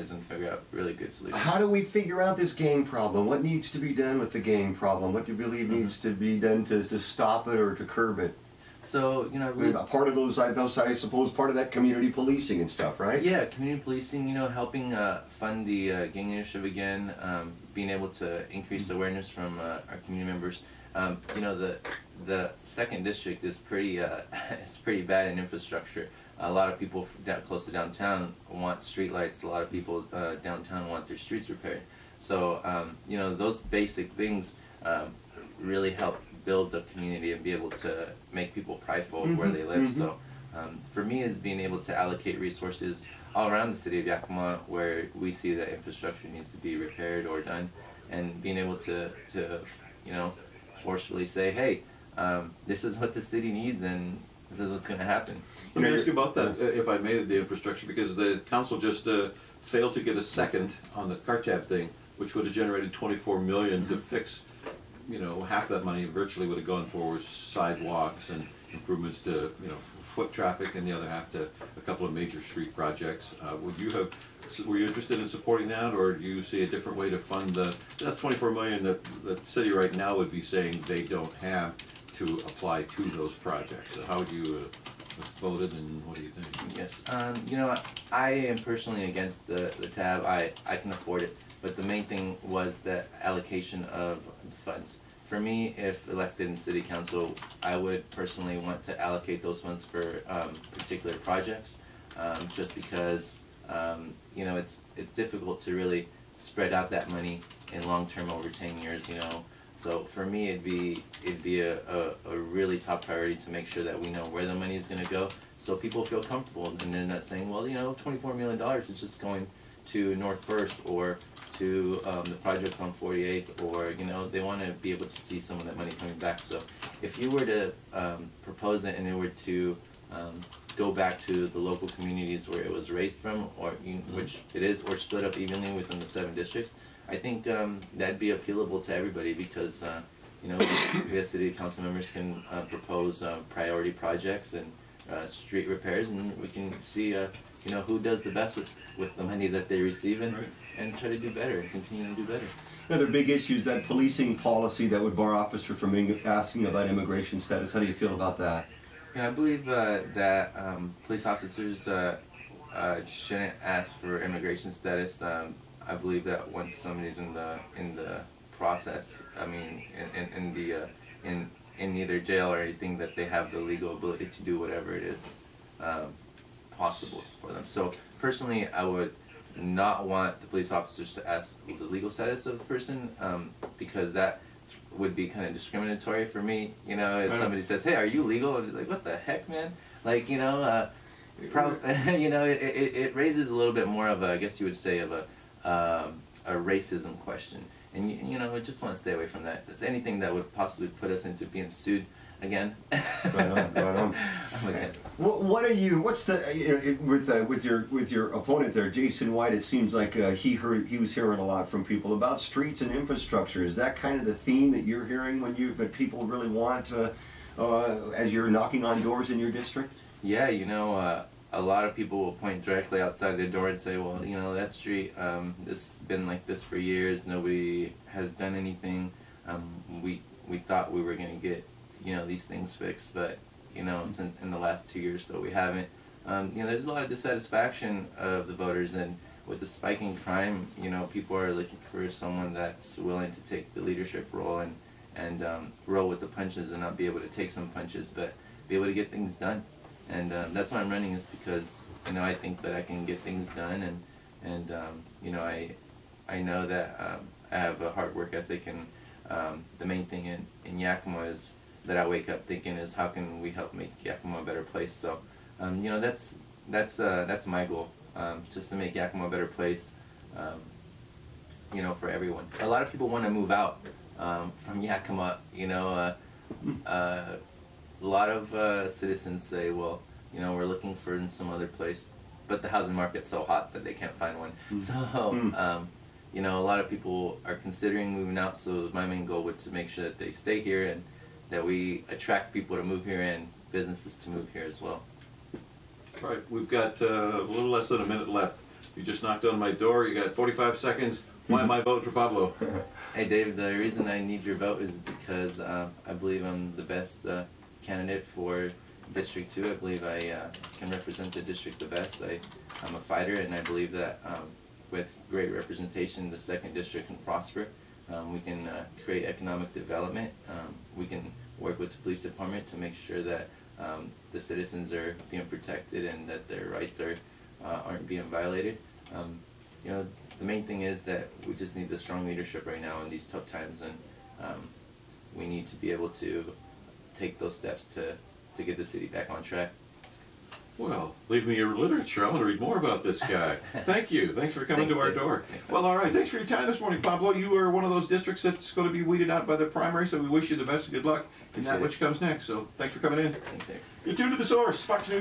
compromise and figure out really good solutions. How do we figure out this gang problem? What needs to be done with the gang problem? What do you believe needs to be done to stop it or to curb it? So, you know, part of those, I suppose, part of that community policing and stuff, right? Yeah, community policing, you know, helping fund the gang initiative again, being able to increase awareness from our community members. You know, the second district is pretty, it's pretty bad in infrastructure. A lot of people close to downtown want street lights. A lot of people downtown want their streets repaired. So, you know, those basic things really help build the community and be able to make people prideful of where they live. So for me, is being able to allocate resources all around the city of Yakima where we see that infrastructure needs to be repaired or done, and being able to you know, forcefully say, hey, this is what the city needs and this is what's going to happen. Let me ask you about that, if I may, the infrastructure, because the council just failed to get a second on the CARTAB thing, which would have generated $24 million to fix. You know, half that money virtually would have gone for sidewalks and improvements to, you know, foot traffic, and the other half to a couple of major street projects. Were you interested in supporting that, or do you see a different way to fund that's $24 million that the city right now would be saying they don't have to apply to those projects? So how would you vote it, and what do you think? Yes, you know, I am personally against the tab. I can afford it. But the main thing was the allocation of the funds. For me, if elected in city council, I would personally want to allocate those funds for particular projects, just because you know, it's difficult to really spread out that money in long term over 10 years. You know, so for me, it'd be a really top priority to make sure that we know where the money is going to go, so people feel comfortable and they're not saying, well, you know, $24 million is just going to North First or to the project on 48th, or, you know, they want to be able to see some of that money coming back. So if you were to propose it and it were to go back to the local communities where it was raised from, or which it is, or split up evenly within the 7 districts, I think that'd be appealable to everybody, because you know, we as city council members can propose priority projects and street repairs, and we can see you know, who does the best with the money that they receive, and try to do better and continue to do better. Another big issue is that policing policy that would bar officer from asking about immigration status. How do you feel about that? Yeah, I believe that police officers shouldn't ask for immigration status. I believe that once somebody's in the process, I mean, in either jail or anything, that they have the legal ability to do whatever it is possible for them. So personally, I would not want the police officers to ask the legal status of the person, because that would be kind of discriminatory for me. You know, if somebody says, "Hey, are you legal?" I'd be like, "What the heck, man?" Like, you know, you know, it raises a little bit more of a, I guess you would say, of a racism question, and you know, I just want to stay away from that. There's anything that would possibly put us into being sued again. Right on, right on. What are you? What's the, you know, with your opponent there, Jason White? It seems like he was hearing a lot from people about streets and infrastructure. Is that kind of the theme that you're hearing that people really want as you're knocking on doors in your district? Yeah, you know, a lot of people will point directly outside their door and say, well, you know, that street, this has been like this for years. Nobody has done anything. We thought we were going to get, you know, these things fixed, but, you know, it's in the last 2 years, but we haven't. You know, there's a lot of dissatisfaction of the voters, and with the spiking crime, you know, people are looking for someone that's willing to take the leadership role and roll with the punches and not be able to take some punches, but be able to get things done. And that's why I'm running, is because, you know, I think that I can get things done, and you know, I know that I have a hard work ethic, and the main thing in Yakima is that I wake up thinking is, how can we help make Yakima a better place? So, you know, that's my goal, just to make Yakima a better place, you know, for everyone. A lot of people want to move out from Yakima, you know. A lot of citizens say, well, you know, we're looking for in some other place, but the housing market's so hot that they can't find one. So, you know, a lot of people are considering moving out, so my main goal was to make sure that they stay here and that we attract people to move here and businesses to move here as well. All right, we've got a little less than a minute left. You just knocked on my door. You got 45 seconds. Why am I voting for Pablo? Hey Dave, the reason I need your vote is because I believe I'm the best candidate for District 2. I believe I can represent the district the best. I'm a fighter, and I believe that with great representation, the 2nd District can prosper. We can create economic development. We can work with the police department to make sure that the citizens are being protected and that their rights aren't being violated. You know, the main thing is that we just need the strong leadership right now in these tough times, and we need to be able to take those steps to get the city back on track. Well, leave me your literature. I want to read more about this guy. Thank you. Thanks for coming to our door. Well, all right. Thanks for your time this morning, Pablo. You are one of those districts that's going to be weeded out by the primary, so we wish you the best of good luck in that which comes next. So thanks for coming in. You're tuned to The Source, Fox News.